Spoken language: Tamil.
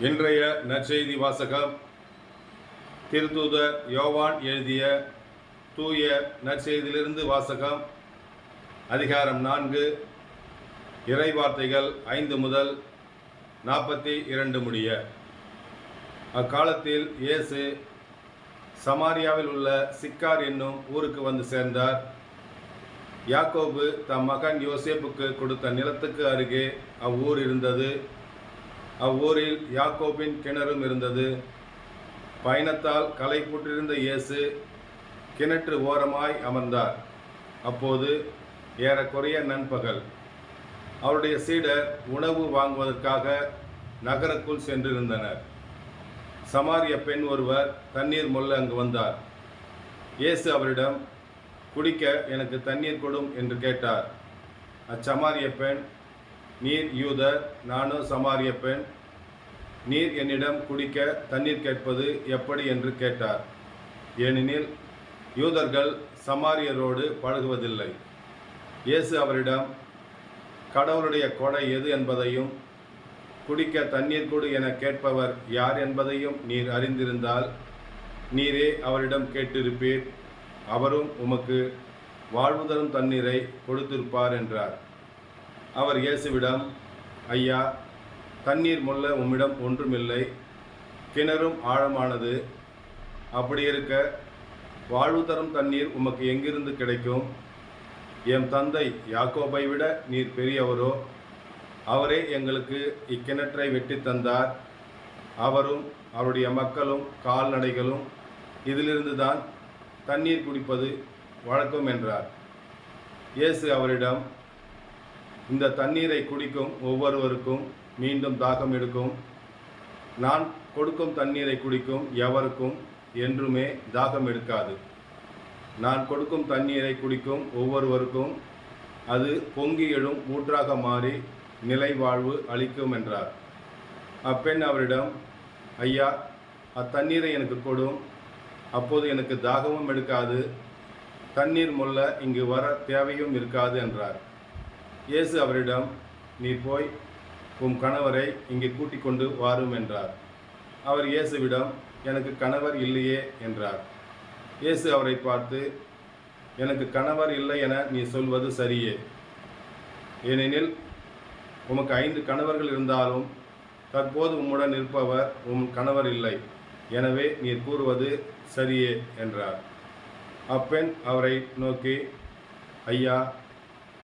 இன்றைய நற்செய்தி வாசகம் திருத்தூதர் யோவான் எழுதிய தூய நற்செய்தியிலிருந்து வாசகம். அதிகாரம் 4, இறைவார்த்தைகள் 5 முதல் 42 முடிய. அக்காலத்தில் இயேசு சமாரியாவில் உள்ள சிக்கார் என்னும் ஊருக்கு வந்து சேர்ந்தார். யாக்கோபு தம் மகன் யோசேப்புக்கு கொடுத்த நிலத்துக்கு அருகே அவ்வூர் இருந்தது. அவ்வூரில் யாக்கோபின் கிணறும் இருந்தது. பயணத்தால் களைப்புற்றிருந்த இயேசு கிணற்று ஓரமாய் அமர்ந்தார். அப்போது ஏறக்குறைய நண்பகல். அவருடைய சீடர் உணவு வாங்குவதற்காக நகருக்குள் சென்றிருந்தனர். சமாரிய பெண் ஒருவர் தண்ணீர் மொள்ள அங்கு வந்தார். இயேசு அவரிடம், குடிக்க எனக்கு தண்ணீர் கொடும் என்று கேட்டார். அச்சமாரிய பெண், நீர் யூதர், நானோ சமாரிய பெண், நீர் என்னிடம் குடிக்க தண்ணீர் கேட்பது எப்படி என்று கேட்டார். ஏனெனில் யூதர்கள் சமாரியரோடு பழகுவதில்லை. இயேசு அவரிடம், கடவுளுடைய கொடை எது என்பதையும் குடிக்க தண்ணீர் கொடு என கேட்பவர் யார் என்பதையும் நீர் அறிந்திருந்தால் நீரே அவரிடம் கேட்டிருப்பீர், அவரும் உமக்கு வாழ்வு தரும் தண்ணீரை கொடுத்திருப்பார் என்றார். அவர் இயேசுவிடம், ஐயா, தண்ணீர் மொள்ள உம்மிடம் ஒன்றுமில்லை, கிணறும் ஆழமானது. அப்படி இருக்க வாழ்வு தரும் தண்ணீர் உமக்கு எங்கிருந்து கிடைக்கும்? எம் தந்தை யாக்கோபை விட நீர் பெரியவரோ? அவரே எங்களுக்கு இக்கிணற்றை வெட்டி தந்தார். அவரும் அவருடைய மக்களும் கால்நடைகளும் இதிலிருந்து தான் தண்ணீர் குடிப்பது வழக்கம் என்றார். இயேசு அவரிடம், இந்த தண்ணீரை குடிக்கும் ஒவ்வொருவருக்கும் மீண்டும் தாகம் எடுக்கும். நான் கொடுக்கும் தண்ணீரை குடிக்கும் எவருக்கும் என்றுமே தாகம் எடுக்காது. நான் கொடுக்கும் தண்ணீரை குடிக்கும் ஒவ்வொருவருக்கும் அது பொங்கி எழும் ஊற்றாக மாறி நிலை வாழ்வு அளிக்கும் என்றார். அப்பெண் அவரிடம், ஐயா, அத்தண்ணீரை எனக்கு கொடும், அப்போது எனக்கு தாகமும் எடுக்காது, தண்ணீர் மொள்ள இங்கு வர தேவையும் இருக்காது என்றார். இயேசு அவரிடம், நீர் போய் உம் கணவரை இங்கே கூட்டிக் கொண்டு வாரும் என்றார். அவர் இயேசுவிடம், எனக்கு கணவர் இல்லையே என்றார். இயேசு அவரை பார்த்து, எனக்கு கணவர் இல்லை என நீ சொல்வது சரியே. ஏனெனில் உமக்கு 5 கணவர்கள் இருந்தாலும் தற்போது உம்முடன் இருப்பவர் உம் கணவர் இல்லை. எனவே நீர் கூறுவது சரியே என்றார். அப்பெண் அவரை நோக்கி, ஐயா,